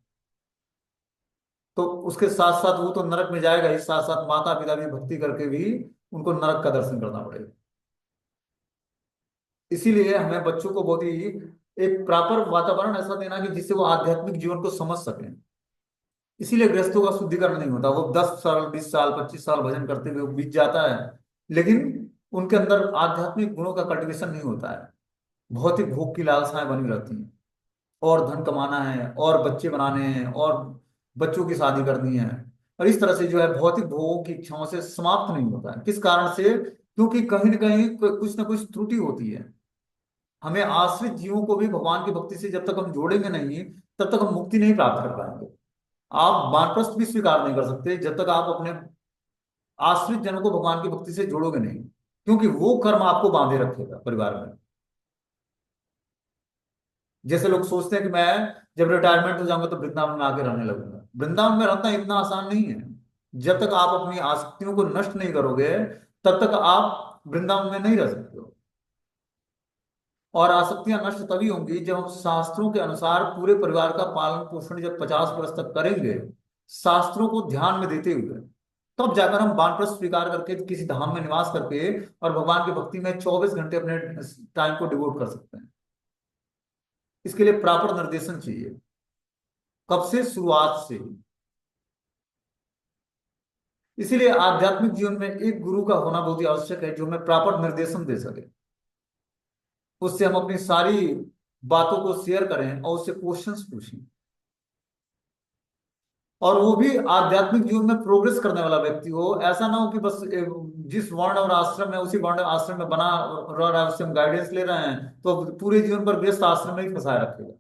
तो उसके साथ साथ वो तो नरक में जाएगा ही, साथ साथ माता पिता भी भक्ति करके भी उनको नरक का दर्शन करना पड़ेगा। इसीलिए हमें बच्चों को बहुत ही एक प्रॉपर वातावरण ऐसा देना कि जिससे वो आध्यात्मिक जीवन को समझ सकें। इसीलिए गृहस्थों का शुद्धिकरण नहीं होता। वो 10 साल 20 साल 25 साल भजन करते हुए बीत जाता है, लेकिन उनके अंदर आध्यात्मिक गुणों का कल्टीवेशन नहीं होता है। भौतिक भोग की लालसाएं बनी रहती हैं, और धन कमाना है और बच्चे बनाने हैं और बच्चों की शादी करनी है। और इस तरह से जो है भौतिक भोगों की इच्छाओं से समाप्त नहीं होता है। किस कारण से? क्योंकि कहीं ना कहीं कुछ ना कुछ त्रुटि होती है। हमें आश्रित जीवों को भी भगवान की भक्ति से जब तक हम जोड़ेंगे नहीं, तब तक हम मुक्ति नहीं प्राप्त कर पाएंगे। आप वानप्रस्थ भी स्वीकार नहीं कर सकते जब तक आप अपने आश्रित जनों को भगवान की भक्ति से जोड़ोगे नहीं, क्योंकि वो कर्म आपको बांधे रखेगा परिवार में। जैसे लोग सोचते हैं कि मैं जब रिटायरमेंट हो जाऊंगा तो वृंदावन में आके रहने लगूंगा। वृंदावन में रहना इतना आसान नहीं है। जब तक आप अपनी आसक्तियों को नष्ट नहीं करोगे, तब तक आप वृंदावन में नहीं रह सकते हो। और आसक्तियां नष्ट तभी होंगी जब हम शास्त्रों के अनुसार पूरे परिवार का पालन पोषण जब 50 वर्ष तक करेंगे, शास्त्रों को ध्यान में देते हुए, तब जाकर हम वानप्रस्थ स्वीकार करके किसी धाम में निवास करके और भगवान की भक्ति में 24 घंटे अपने टाइम को डिवोट कर सकते हैं। इसके लिए प्रॉपर निर्देशन चाहिए। कब से? शुरुआत से ही। इसीलिए आध्यात्मिक जीवन में एक गुरु का होना बहुत ही आवश्यक है, जो हमें प्रॉपर निर्देशन दे सके। उससे हम अपनी सारी बातों को शेयर करें और उससे क्वेश्चंस पूछें। और वो भी आध्यात्मिक जीवन में प्रोग्रेस करने वाला व्यक्ति हो। ऐसा ना हो कि बस जिस वर्ण और आश्रम है उसी वर्ण आश्रम में बना रह रहा है, उससे हम गाइडेंस ले रहे हैं, तो पूरे जीवन पर गृहस्थ आश्रम में ही फंसाए रखेगा।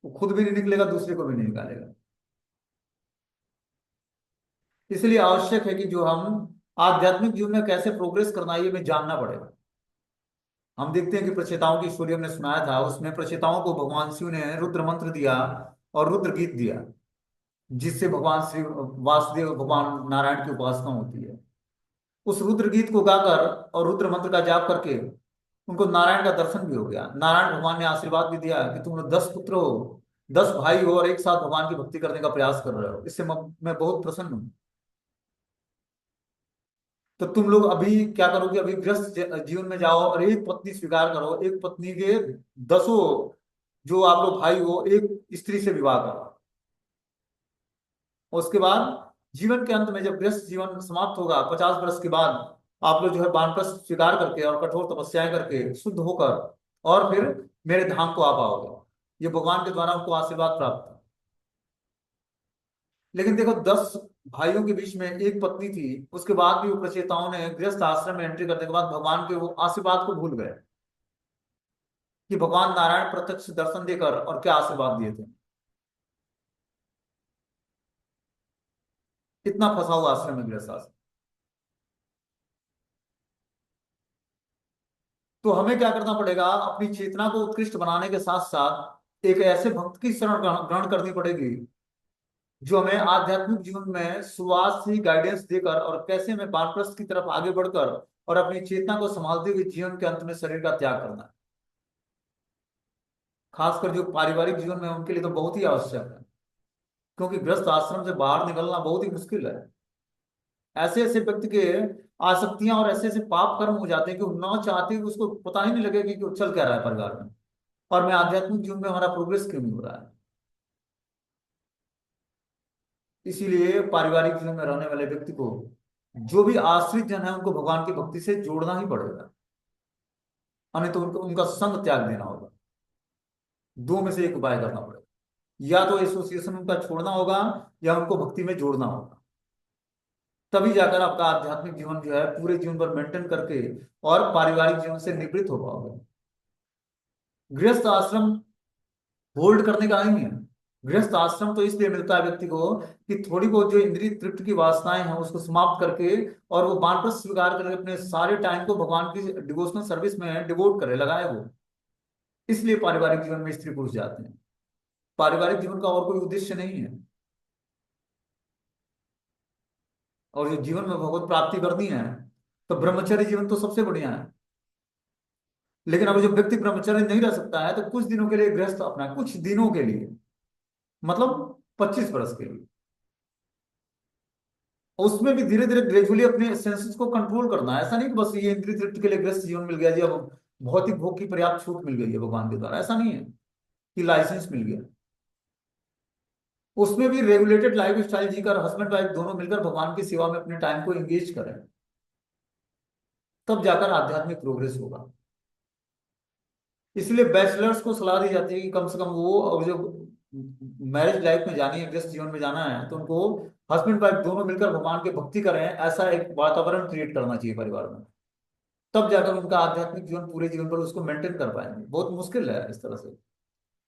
वो खुद भी नहीं निकलेगा, दूसरे को भी नहीं निकालेगा। इसलिए आवश्यक है कि जो हम आध्यात्मिक जीवन में कैसे प्रोग्रेस करना है, ये हमें जानना पड़ेगा। हम देखते हैं कि प्रचेताओं की स्टोरी हमने सुनाया था, उसमें प्रचेताओं को भगवान शिव ने रुद्र मंत्र दिया और रुद्र गीत दिया, जिससे भगवान श्री वासुदेव भगवान नारायण की उपासना होती है। उस रुद्र गीत को गाकर और रुद्र मंत्र का जाप करके उनको नारायण का दर्शन भी हो गया। नारायण भगवान ने आशीर्वाद भी दिया कि तुम लोग 10 पुत्र हो, 10 भाई हो और एक साथ भगवान की भक्ति करने का प्रयास कर रहे हो, इससे मैं बहुत प्रसन्न हूँ। तो तुम लोग अभी क्या करोगे? अभी गृहस्थ जीवन में जाओ और एक पत्नी स्वीकार करो, एक पत्नी के 10, जो आप लोग भाई हो, एक स्त्री से विवाह करो। और उसके बाद जीवन के अंत में जब गृहस्थ जीवन समाप्त होगा 50 वर्ष के बाद, आप लोग जो है वानप्रस्थ स्वीकार करके और कठोर तपस्याएं करके शुद्ध होकर और फिर मेरे धाम को आ पाओगे। ये भगवान के द्वारा उनको आशीर्वाद प्राप्त था। लेकिन देखो, 10 भाइयों के बीच में एक पत्नी थी, उसके बाद भी वो प्रचेताओं ने गृहस्थ आश्रम में एंट्री करने के बाद भगवान के वो आशीर्वाद को भूल गए कि भगवान नारायण प्रत्यक्ष दर्शन देकर और क्या आशीर्वाद दिए थे। इतना फंसा हुआ आश्रम में गृहस्थ आश्रम। तो हमें क्या करना पड़ेगा? अपनी चेतना को उत्कृष्ट बनाने के साथ साथ एक ऐसे भक्त की शरण ग्रहण ग्रहण करनी पड़ेगी, जो हमें आध्यात्मिक जीवन में शुरुआत से ही गाइडेंस देकर और कैसे हमें वानप्रस्थ की तरफ आगे बढ़कर और अपनी चेतना को संभालते हुए जीवन के अंत में शरीर का त्याग करना है। खासकर जो पारिवारिक जीवन में है, उनके लिए तो बहुत ही आवश्यक है, क्योंकि गृहस्थ आश्रम से बाहर निकलना बहुत ही मुश्किल है। ऐसे ऐसे व्यक्ति के आसक्तियां और ऐसे ऐसे पाप कर्म हो जाते हैं कि वो ना चाहते हुए उसको पता ही नहीं लगेगा कि वो चल क्या रहा है परिवार में, और मैं आध्यात्मिक जीवन में हमारा प्रोग्रेस क्यों नहीं हो रहा है। इसीलिए पारिवारिक जीवन में रहने वाले व्यक्ति को जो भी आश्रित जन है उनको भगवान की भक्ति से जोड़ना ही पड़ेगा, अन्य तो उनको उनका संग त्याग देना होगा। दो में से एक उपाय करना पड़ेगा, या तो एसोसिएशन उनका छोड़ना होगा या उनको भक्ति में जोड़ना होगा। तभी जाकर आपका आध्यात्मिक जीवन जो है पूरे जीवन भर मेंटेन करके और पारिवारिक जीवन से निवृत्त हो पाओगे। गृहस्थ आश्रम होल्ड करने का नहीं है। गृहस्थ आश्रम तो इसलिए मिलता है व्यक्ति को कि थोड़ी बहुत जो इंद्रिय तृप्ति की वासनाएं हैं उसको समाप्त करके और वो वानप्रस्थ स्वीकार करके अपने सारे टाइम को भगवान की डिवोशनल सर्विस में डिवोट करे, लगाए वो। इसलिए पारिवारिक जीवन में स्त्री पुरुष जाते हैं। पारिवारिक जीवन का और कोई उद्देश्य नहीं है। और जो जीवन में भगवत प्राप्ति करनी है तो ब्रह्मचर्य जीवन तो सबसे बढ़िया है। लेकिन अब जो व्यक्ति ब्रह्मचर्य नहीं रह सकता है तो कुछ दिनों के लिए गृहस्थ अपना है, कुछ दिनों के लिए, मतलब 25 वर्ष के लिए। और उसमें भी धीरे धीरे ग्रेजुअली अपने सेंसेस को कंट्रोल करना है। ऐसा नहीं कि बस ये इंद्रिय तृप्ति के लिए गृहस्थ जीवन मिल गया जी, अब भौतिक भोग की पर्याप्त छूट मिल गई है भगवान के द्वारा, ऐसा नहीं है कि लाइसेंस मिल गया। उसमें भी रेगुलेटेड लाइफ स्टाइल जीकर हस्बैंड वाइफ दोनों मिलकर भगवान की सेवा में अपने टाइम को एंगेज करें, तब जाकर आध्यात्मिक प्रोग्रेस होगा। इसलिए बैचलर्स को सलाह दी जाती है कि कम से कम वो, और जो मैरिज लाइफ में जानी है, गृहस्थ जीवन में जाना है, तो उनको हस्बैंड वाइफ दोनों मिलकर भगवान की भक्ति करें, ऐसा एक वातावरण क्रिएट करना चाहिए परिवार में। तब जाकर उनका आध्यात्मिक जीवन पूरे जीवन पर उसको मेंटेन कर पाएंगे। बहुत मुश्किल है इस तरह से।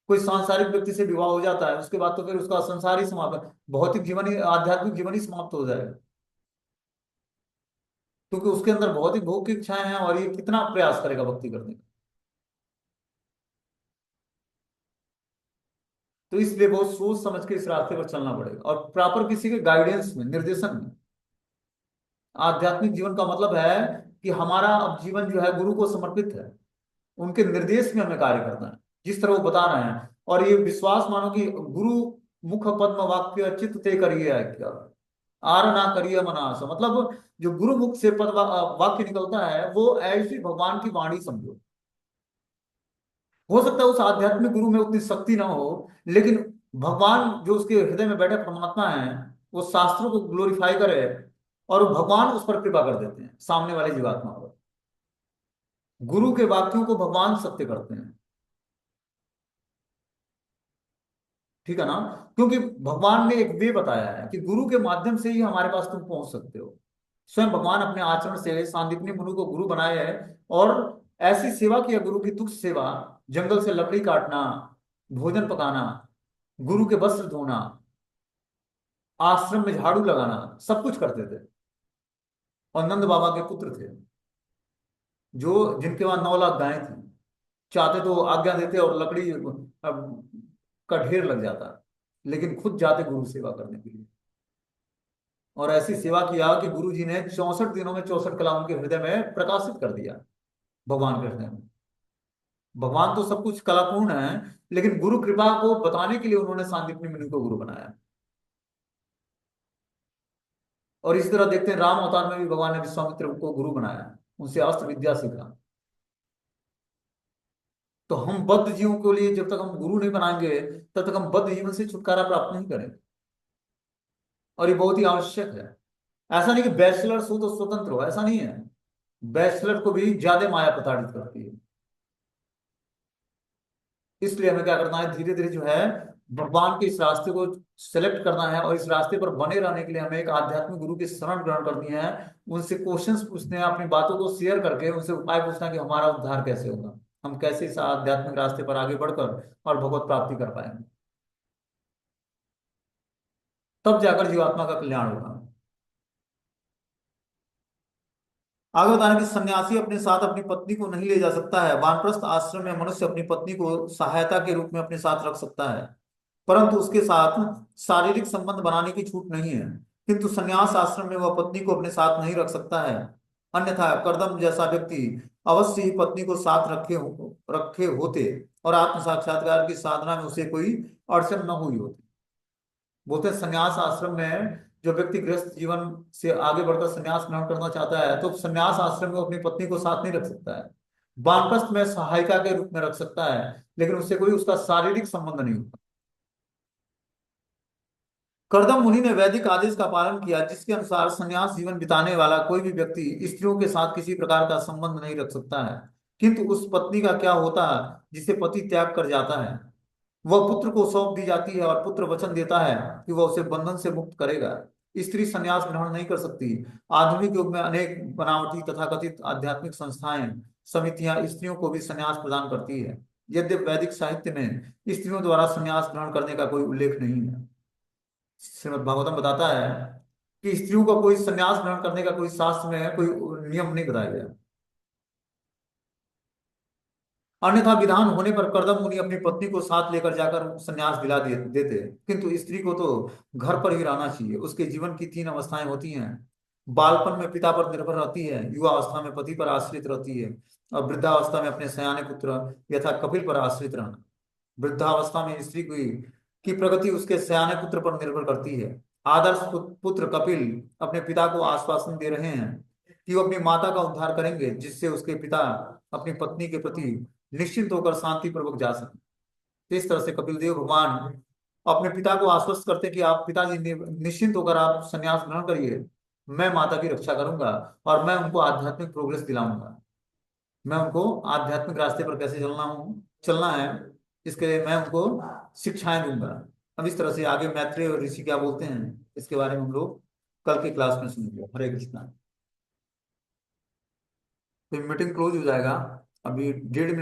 कोई सांसारिक व्यक्ति से विवाह हो जाता है उसके बाद तो फिर उसका संसार ही समाप्त, भौतिक जीवन ही, आध्यात्मिक जीवन ही समाप्त हो जाएगा, क्योंकि उसके अंदर भौतिक भोग की इच्छाएं हैं और ये कितना प्रयास करेगा भक्ति करने का। तो इसलिए बहुत सोच समझ के इस रास्ते पर चलना पड़ेगा और प्रॉपर किसी के गाइडेंस में, निर्देशन में। आध्यात्मिक जीवन का मतलब है कि हमारा अब जीवन जो है गुरु को समर्पित है, उनके निर्देश में हमें कार्य करना है जिस तरह वो बता रहे हैं। और ये विश्वास मानो कि गुरु मुख पद्म वाक्य चित्त ते करिए क्या, आर ना करिए मनास, मतलब जो गुरु मुख से पद वाक्य निकलता है वो ऐसी भगवान की वाणी समझो। हो सकता है उस आध्यात्मिक गुरु में उतनी शक्ति ना हो, लेकिन भगवान जो उसके हृदय में बैठे परमात्मा है वो शास्त्रों को ग्लोरीफाई करे, और वो भगवान उस पर कृपा कर देते हैं सामने वाले जीवात्मा पर। गुरु के वाक्यों को भगवान सत्य करते हैं, ठीक है ना। क्योंकि भगवान ने एक वे बताया है कि गुरु के माध्यम से ही हमारे पास तुम पहुंच सकते हो। स्वयं भगवान अपने आचरण से सांदीपनी मुनि को गुरु बनाया है, और ऐसी सेवा की है गुरु की, तुच्छ सेवा, जंगल से लकड़ी काटना, भोजन पकाना, गुरु के वस्त्र धोना, आश्रम में झाड़ू लगाना, सब कुछ करते थे। और नंद बाबा के पुत्र थे जो, जिनके वहां 9 लाख गायें थी, चाहते तो आज्ञा देते और लकड़ी का ढेर लग जाता, लेकिन खुद जाते गुरु सेवा करने के लिए। और ऐसी सेवा किया कि गुरु जी ने 64 दिनों में 64 कला उनके हृदय में प्रकाशित कर दिया, भगवान के हृदय में। भगवान तो सब कुछ कलापूर्ण है, लेकिन गुरु कृपा को बताने के लिए उन्होंने सांदीपनी मुनि को गुरु बनाया। और इसी तरह देखते हैं राम अवतार में भी भगवान ने विश्वामित्र को गुरु बनाया, उनसे अस्त्र विद्या सीखा। तो हम बद्ध जीवों के लिए जब तक हम गुरु नहीं बनाएंगे तब तक हम बद्ध जीवन से छुटकारा प्राप्त नहीं करेंगे। और ये बहुत ही आवश्यक है। ऐसा नहीं कि बैचलर्स हो तो स्वतंत्र हो, ऐसा नहीं है। बैचलर को भी ज्यादा माया प्रताड़ित करती है। इसलिए हमें क्या करना है, धीरे धीरे जो है भगवान के इस रास्ते को सेलेक्ट करना है, और इस रास्ते पर बने रहने के लिए हमें एक आध्यात्मिक गुरु की शरण ग्रहण करनी है। उनसे क्वेश्चंस पूछने हैं, अपनी बातों को शेयर करके उनसे उपाय पूछना है कि हमारा उद्धार कैसे होगा, हम कैसे इस आध्यात्मिक रास्ते पर आगे बढ़कर और भगवत प्राप्ति कर पाएंगे। तब जाकर जीवात्मा का कल्याण होगा। आगे बताना कि सन्यासी अपने साथ अपनी पत्नी को नहीं ले जा सकता है। वानप्रस्थ आश्रम में मनुष्य अपनी पत्नी को सहायता के रूप में अपने साथ रख सकता है, परंतु उसके साथ शारीरिक संबंध बनाने की छूट नहीं है। किंतु संन्यास आश्रम में वह पत्नी को अपने साथ नहीं रख सकता है। अन्यथा कर्दम जैसा व्यक्ति अवश्य ही पत्नी को साथ रखे होते और आत्म साक्षात्कार की साधना में उसे कोई अड़चन न हुई होती। बोलते हैं संन्यास आश्रम में जो व्यक्ति गृहस्थ जीवन से आगे बढ़कर संन्यास ग्रहण करना चाहता है तो संन्यास आश्रम में अपनी पत्नी को साथ नहीं रख सकता है। वानप्रस्थ में सहायिका के रूप में रख सकता है, लेकिन उससे कोई उसका शारीरिक संबंध नहीं होता। करदम मुनि ने वैदिक आदेश का पालन किया, जिसके अनुसार संन्यास जीवन बिताने वाला कोई भी व्यक्ति स्त्रियों के साथ किसी प्रकार का संबंध नहीं रख सकता है। किंतु उस पत्नी का क्या होता है जिसे पति त्याग कर जाता है? वह पुत्र को सौंप दी जाती है और पुत्र वचन देता है कि वह उसे बंधन से मुक्त करेगा। स्त्री संन्यास ग्रहण नहीं कर सकती। आधुनिक युग में अनेक बनावटी तथाकथित आध्यात्मिक संस्थाएं, समितियां स्त्रियों को भी संन्यास प्रदान करती है। यद्यपि वैदिक साहित्य में स्त्रियों द्वारा संन्यास ग्रहण करने का कोई उल्लेख नहीं है। श्रीमद् भागवतम बताता है कि स्त्रियों को कोई संन्यास ग्रहण करने का कोई शास्त्र में कोई नियम नहीं बताया गया। अन्यथा विधान होने पर कर्दम मुनि अपनी पत्नी को साथ लेकर जाकर संन्यास दिला देते, किंतु स्त्री को तो घर पर ही रहना चाहिए। उसके जीवन की तीन अवस्थाएं होती हैं। बालपन में पिता पर निर्भर रहती है, युवा अवस्था में पति पर आश्रित रहती है, और वृद्धावस्था में अपने सयाने पुत्र यथा कपिल पर आश्रित रहना। वृद्धावस्था में स्त्री की प्रगति उसके सयाने पुत्र पर निर्भर करती है। आदर्श पुत्र कपिल अपने पिता को आश्वासन दे रहे हैं कि वो अपनी माता का उद्धार करेंगे, जिससे उसके पिता अपनी पत्नी के प्रति निश्चिंत होकर शांति पूर्वक जा सके। तो इस तरह से कपिल देव भगवान अपने पिता को आश्वस्त करते कि आप पिताजी निश्चिंत होकर आप संन्यास ग्रहण करिए, मैं माता की रक्षा करूंगा और मैं उनको आध्यात्मिक प्रोग्रेस दिलाऊंगा। मैं उनको आध्यात्मिक रास्ते पर कैसे चलना है, इसके लिए मैं उनको शिक्षाएं दूंगा। अब इस तरह से आगे मैत्रेय और ऋषि क्या बोलते हैं इसके बारे में हम लोग कल की क्लास में सुनेंगे। हरे कृष्णा। तो मीटिंग क्लोज हो जाएगा, अभी 1.5 मिनट